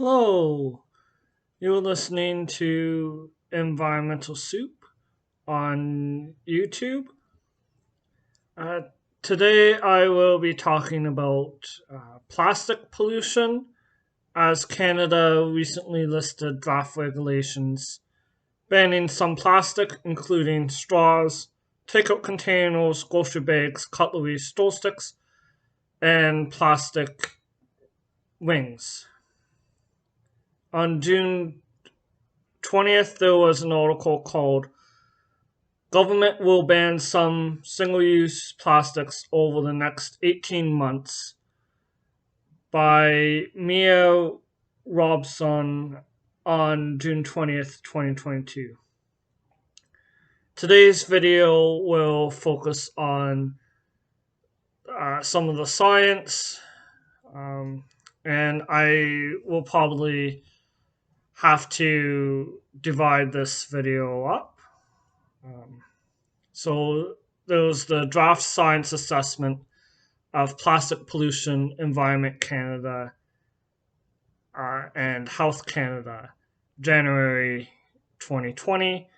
Hello, you're listening to Environmental Soup on YouTube. Uh, Today I will be talking about plastic pollution as Canada recently listed draft regulations banning some plastic, including straws, takeout containers, grocery bags, cutlery, store sticks, and plastic rings. On June 20th, there was an article called Government will ban some single-use plastics over the next 18 months by Mia Robson on June 20th, 2022. Today's video will focus on some of the science, um, and I will probably have to divide this video up. Um, So there was the draft science assessment of plastic pollution, Environment Canada, and Health Canada, January 2020.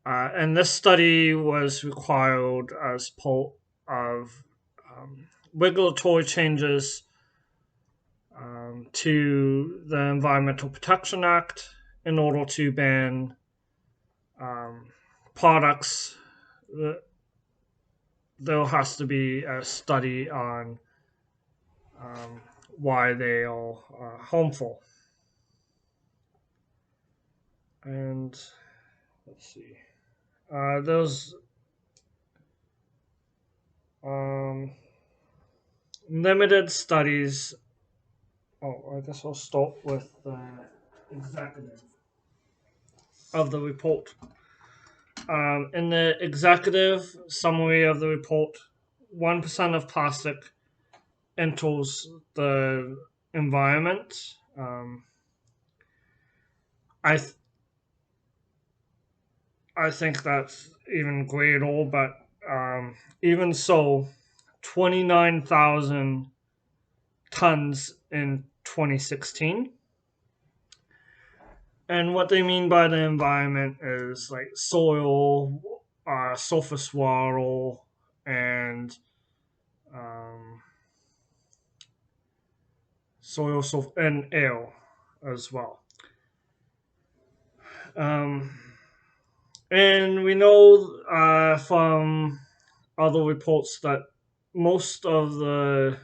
And this study was required as part of regulatory changes to the Environmental Protection Act in order to ban products. There has to be a study on why they are harmful. And let's see, there's um, limited studies. Oh, I guess I'll start with the executive of the report. In the executive summary of the report, 1% of plastic enters the environment. I th- I think that's even greater, but even so, 29,000 tons in 2016. And what they mean by the environment is like soil, surface water, and um, and air as well. Um, and we know from other reports that most of the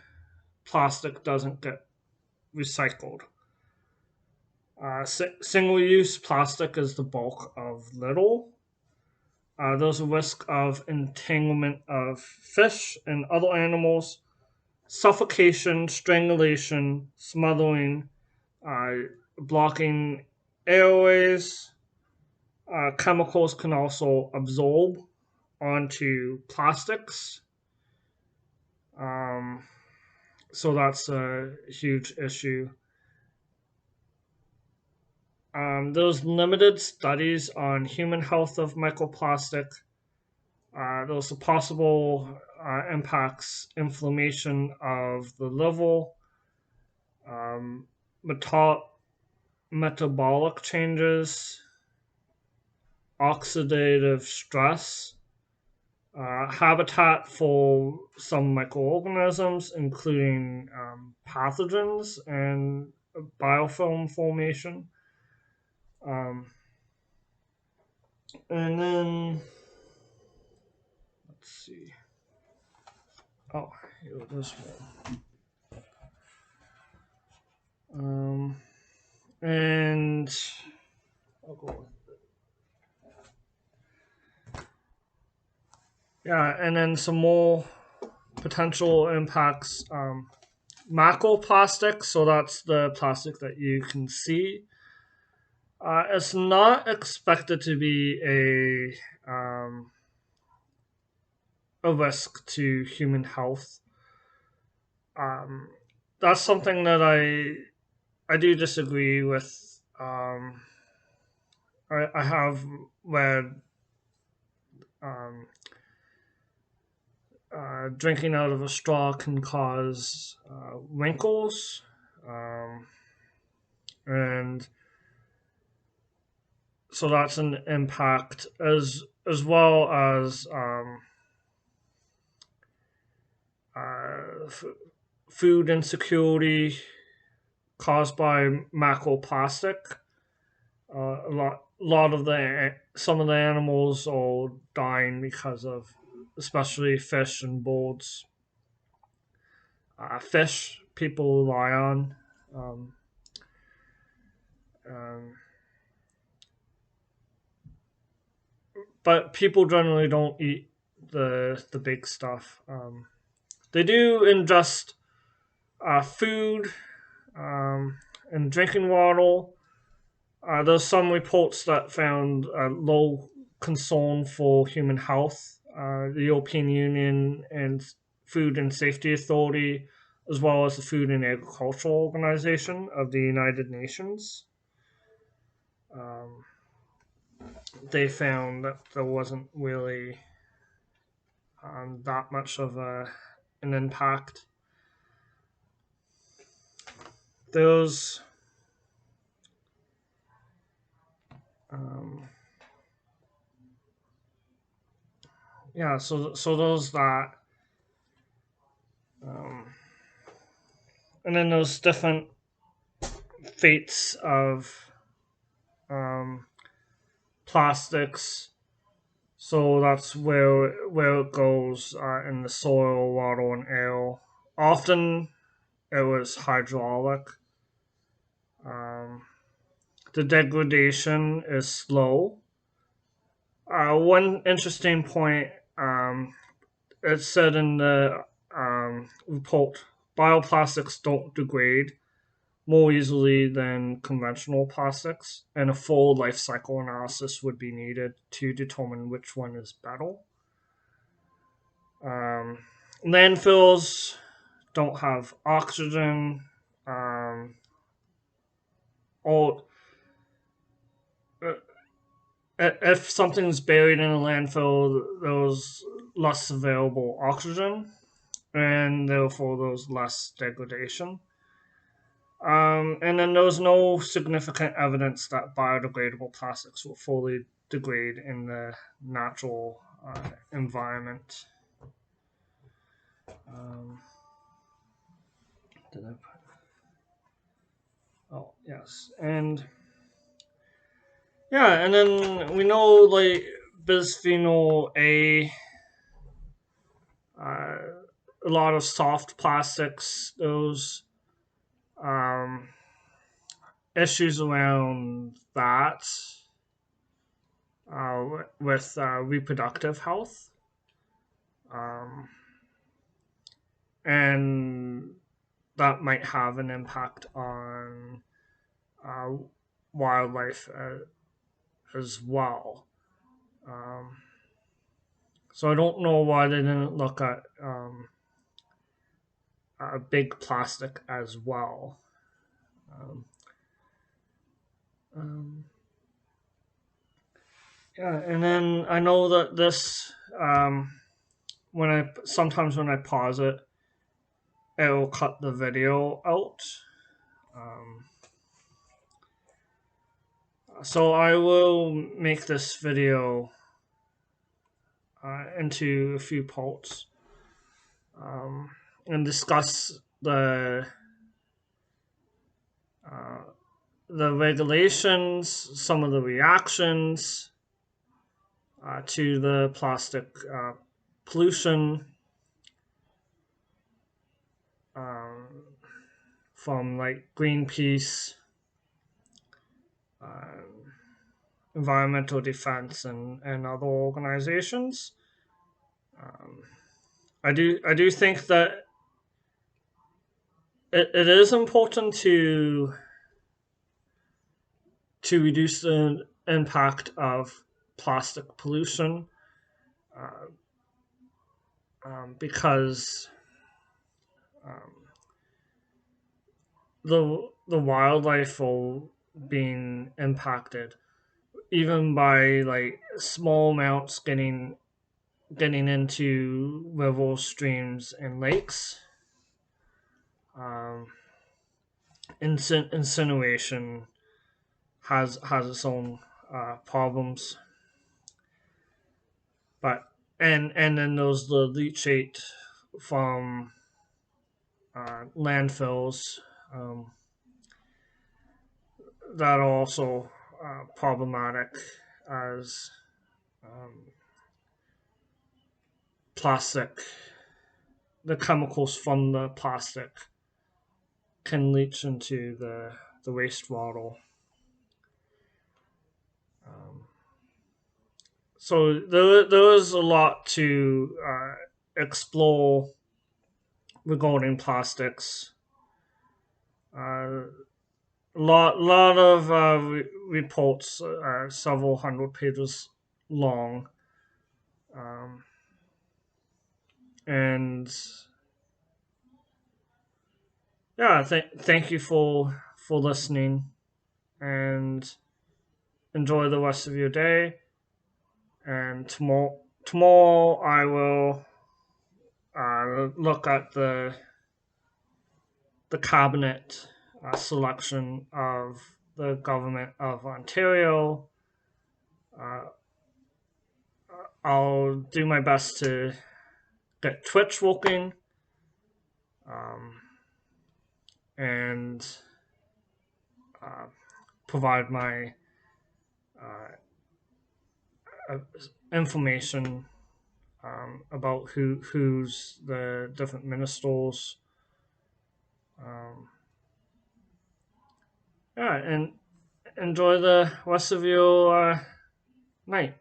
plastic doesn't get recycled. Single-use plastic is the bulk of little. There's a risk of entanglement of fish and other animals, suffocation, strangulation, smothering, uh, blocking airways. Chemicals can also absorb onto plastics. Um, so that's a huge issue. There's limited studies on human health of microplastic. There's a possible impacts inflammation of the liver, um, meta- metabolic changes, oxidative stress, habitat for some microorganisms, including pathogens and biofilm formation. Um, and then, let's see. Oh, here, this one. And I'll go with yeah, and then some more potential impacts. Macroplastic, so that's the plastic that you can see. It's not expected to be a risk to human health. Um, that's something that I do disagree with. I have read um, drinking out of a straw can cause wrinkles, um, and so that's an impact as well as f- food insecurity caused by macroplastic. A lot of the some of the animals are dying because of, especially fish and birds. Fish people rely on, um, um, but people generally don't eat the big stuff. They do ingest food and drinking water. There's some reports that found low concern for human health. The European Union and Food and Safety Authority, as well as the Food and Agricultural Organization of the United Nations, um, they found that there wasn't really that much of an impact. Those um, yeah, so those that um, and then those different fates of um, plastics. So that's where it goes in the soil, water, and air. Often it was hydraulic. Um, the degradation is slow. One interesting point, it said in the report, bioplastics don't degrade more easily than conventional plastics, and a full life cycle analysis would be needed to determine which one is better. Um, Landfills don't have oxygen, or uh, if something's buried in a landfill, there's less available oxygen, and therefore there's less degradation. And then there was no significant evidence that biodegradable plastics will fully degrade in the natural environment. Um, did I put? Oh, yes. And yeah, and then we know like bisphenol A, uh, a lot of soft plastics, those um, issues around that with reproductive health. Um, and that might have an impact on uh, wildlife as well. Um, so I don't know why they didn't look at big plastic as well. Um, um, yeah, and then I know that this when I sometimes when I pause it, it will cut the video out. Um, so I will make this video into a few parts um, and discuss uh, the regulations, some of the reactions to the plastic pollution um, from like Greenpeace, uh, environmental defense, and other organizations. Um, I do think that it is important to reduce the impact of plastic pollution uh, because um, the wildlife are being impacted even by like small amounts getting into rivers, streams, and lakes. Um, incineration has its own problems, but and then there's the leachate from landfills that are also problematic as um, plastic. The chemicals from the plastic can leach into the wastewater. Um, so there is a lot to explore regarding plastics. Lot of reports, several hundred pages long, um, and yeah, thank you for listening, and enjoy the rest of your day. And tomorrow I will look at the cabinet selection of the government of Ontario. Uh, I'll do my best to get Twitch working, um, and uh, provide my uh, uh, information about who's the different ministers. Um, yeah, and enjoy the rest of your night.